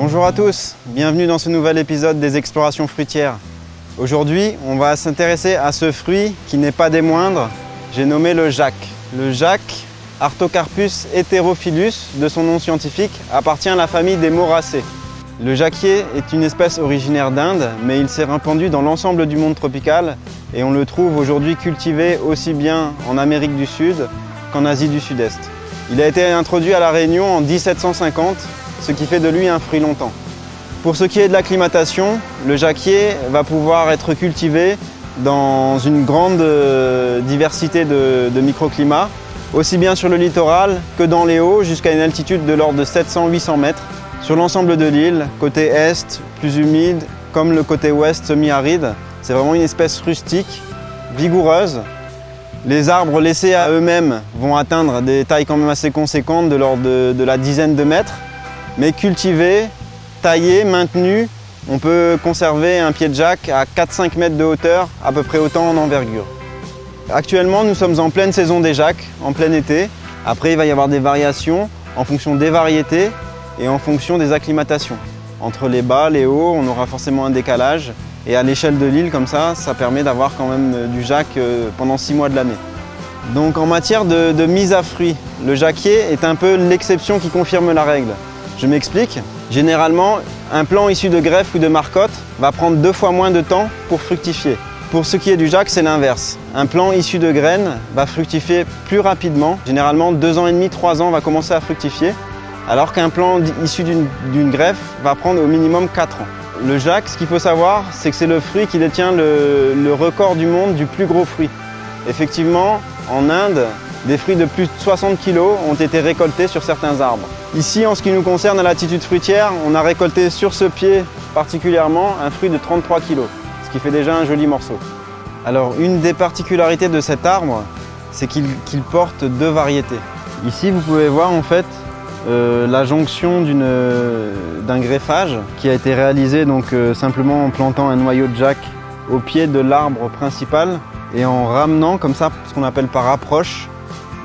Bonjour à tous, bienvenue dans ce nouvel épisode des explorations fruitières. Aujourd'hui, on va s'intéresser à ce fruit qui n'est pas des moindres, j'ai nommé le jac. Le jac, Artocarpus heterophyllus, de son nom scientifique, appartient à la famille des moracées. Le jacquier est une espèce originaire d'Inde, mais il s'est répandu dans l'ensemble du monde tropical et on le trouve aujourd'hui cultivé aussi bien en Amérique du Sud qu'en Asie du Sud-Est. Il a été introduit à La Réunion en 1750, ce qui fait de lui un fruit longtemps. Pour ce qui est de l'acclimatation, le jacquier va pouvoir être cultivé dans une grande diversité de microclimats, aussi bien sur le littoral que dans les hauts, jusqu'à une altitude de l'ordre de 700-800 mètres. Sur l'ensemble de l'île, côté est, plus humide, comme le côté ouest semi-aride, c'est vraiment une espèce rustique, vigoureuse. Les arbres laissés à eux-mêmes vont atteindre des tailles quand même assez conséquentes, de l'ordre de la dizaine de mètres. Mais cultivé, taillé, maintenu, on peut conserver un pied de jac à 4-5 mètres de hauteur, à peu près autant en envergure. Actuellement, nous sommes en pleine saison des jacs, en plein été. Après, il va y avoir des variations en fonction des variétés et en fonction des acclimatations. Entre les bas, les hauts, on aura forcément un décalage. Et à l'échelle de l'île, comme ça permet d'avoir quand même du jac pendant 6 mois de l'année. Donc en matière de mise à fruit, le jacquier est un peu l'exception qui confirme la règle. Je m'explique. Généralement, un plant issu de greffe ou de marcotte va prendre 2 fois moins de temps pour fructifier. Pour ce qui est du jac, c'est l'inverse. Un plant issu de graines va fructifier plus rapidement. Généralement, 2 ans et demi, 3 ans va commencer à fructifier, alors qu'un plant issu d'une greffe va prendre au minimum 4 ans. Le jac, ce qu'il faut savoir, c'est que c'est le fruit qui détient le record du monde du plus gros fruit. Effectivement, en Inde, des fruits de plus de 60 kg ont été récoltés sur certains arbres. Ici, en ce qui nous concerne à Latitude Fruitière, on a récolté sur ce pied particulièrement un fruit de 33 kg, ce qui fait déjà un joli morceau. Alors, une des particularités de cet arbre, c'est qu'il porte 2 variétés. Ici, vous pouvez voir en fait la jonction d'un greffage qui a été réalisé simplement en plantant un noyau de jac au pied de l'arbre principal et en ramenant comme ça, ce qu'on appelle par approche,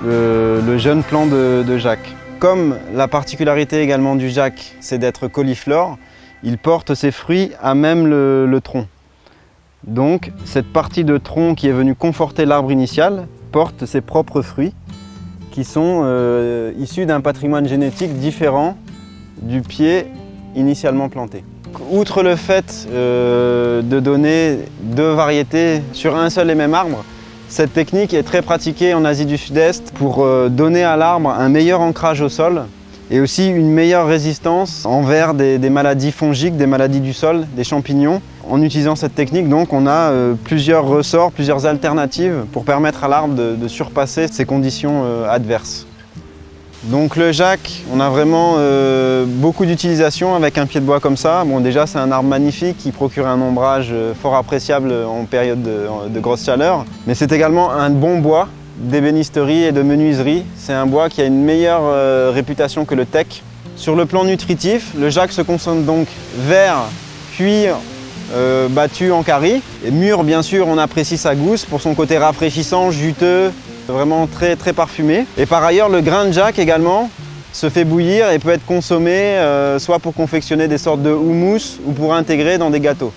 le jeune plant de jac. Comme la particularité également du jac, c'est d'être cauliflore, il porte ses fruits à même le tronc. Donc cette partie de tronc qui est venue conforter l'arbre initial porte ses propres fruits qui sont issus d'un patrimoine génétique différent du pied initialement planté. Outre le fait de donner 2 variétés sur un seul et même arbre, cette technique est très pratiquée en Asie du Sud-Est pour donner à l'arbre un meilleur ancrage au sol et aussi une meilleure résistance envers des maladies fongiques, des maladies du sol, des champignons. En utilisant cette technique, donc, on a plusieurs ressorts, plusieurs alternatives pour permettre à l'arbre de surpasser ces conditions adverses. Donc le jac, on a vraiment beaucoup d'utilisation avec un pied de bois comme ça. Bon, déjà, c'est un arbre magnifique qui procure un ombrage fort appréciable en période de grosse chaleur. Mais c'est également un bon bois d'ébénisterie et de menuiserie. C'est un bois qui a une meilleure réputation que le teck. Sur le plan nutritif, le jac se consomme donc verre, cuir, battu en carry. Et mûr, bien sûr, on apprécie sa gousse pour son côté rafraîchissant, juteux, vraiment très, très parfumé. Et par ailleurs, le grain de jac également se fait bouillir et peut être consommé soit pour confectionner des sortes de houmous ou pour intégrer dans des gâteaux.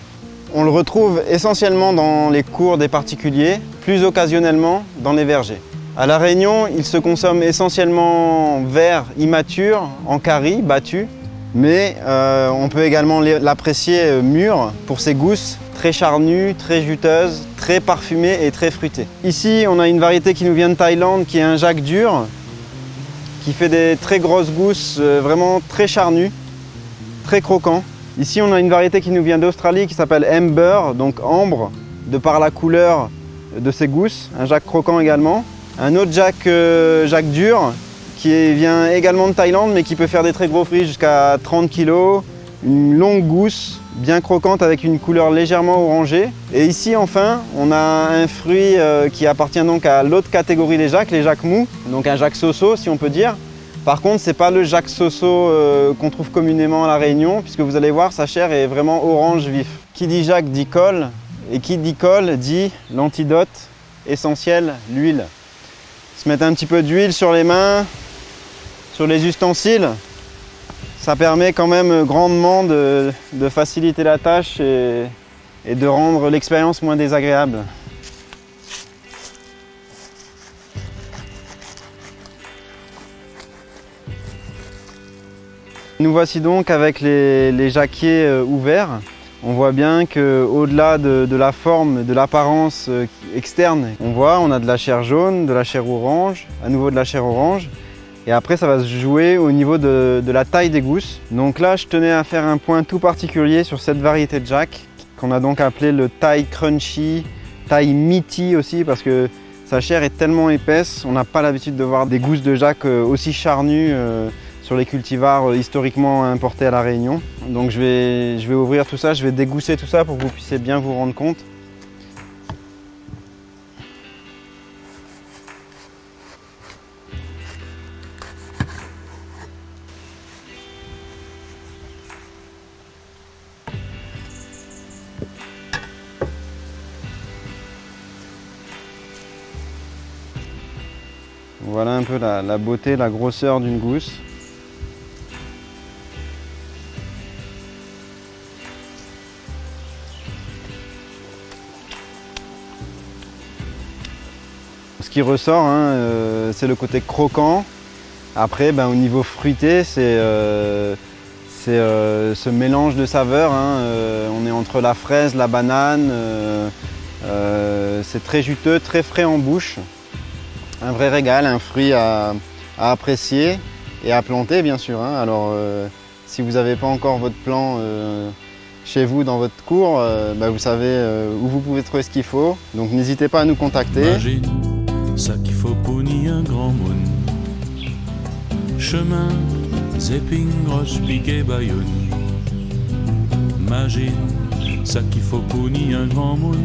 On le retrouve essentiellement dans les cours des particuliers, plus occasionnellement dans les vergers. À La Réunion, il se consomme essentiellement vert, immature, en carry, battu, mais on peut également l'apprécier mûr pour ses gousses très charnues, très juteuses, très parfumées et très fruitées. Ici, on a une variété qui nous vient de Thaïlande, qui est un jac dur, qui fait des très grosses gousses, vraiment très charnues, très croquants. Ici, on a une variété qui nous vient d'Australie qui s'appelle Amber, donc ambre, de par la couleur de ses gousses, un jac croquant également. Un autre jac dur qui vient également de Thaïlande mais qui peut faire des très gros fruits jusqu'à 30 kg, une longue gousse bien croquante avec une couleur légèrement orangée. Et ici enfin, on a un fruit qui appartient donc à l'autre catégorie des jacs, les jacs mous, donc un jac soso si on peut dire. Par contre, ce n'est pas le jac soso qu'on trouve communément à La Réunion, puisque vous allez voir, sa chair est vraiment orange vif. Qui dit jac dit colle, et qui dit colle dit l'antidote essentiel, l'huile. Se mettre un petit peu d'huile sur les mains, sur les ustensiles, Ça permet quand même grandement de faciliter la tâche et de rendre l'expérience moins désagréable. Nous voici donc avec les jacquiers ouverts. On voit bien qu'au-delà de la forme, de l'apparence externe, on a de la chair jaune, de la chair orange, à nouveau de la chair orange. Et après, ça va se jouer au niveau de la taille des gousses. Donc là, je tenais à faire un point tout particulier sur cette variété de jack, qu'on a donc appelé le Thai Crunchy, Thai Meaty aussi, parce que sa chair est tellement épaisse, on n'a pas l'habitude de voir des gousses de jack aussi charnues sur les cultivars historiquement importés à La Réunion. Donc je vais ouvrir tout ça, je vais dégousser tout ça pour que vous puissiez bien vous rendre compte. Voilà un peu la beauté, la grosseur d'une gousse. Ce qui ressort, c'est le côté croquant. Après, au niveau fruité, c'est ce mélange de saveurs. On est entre la fraise, la banane. C'est très juteux, très frais en bouche. Un vrai régal, un fruit à apprécier et à planter bien sûr. Alors si vous n'avez pas encore votre plant chez vous dans votre cour, vous savez où vous pouvez trouver ce qu'il faut. Donc n'hésitez pas à nous contacter. Imagine ça qu'il faut pour ni un grand monde. Chemin, zéping, roche, piquet, bayonne. Imagine ça qu'il faut pour ni un grand monde.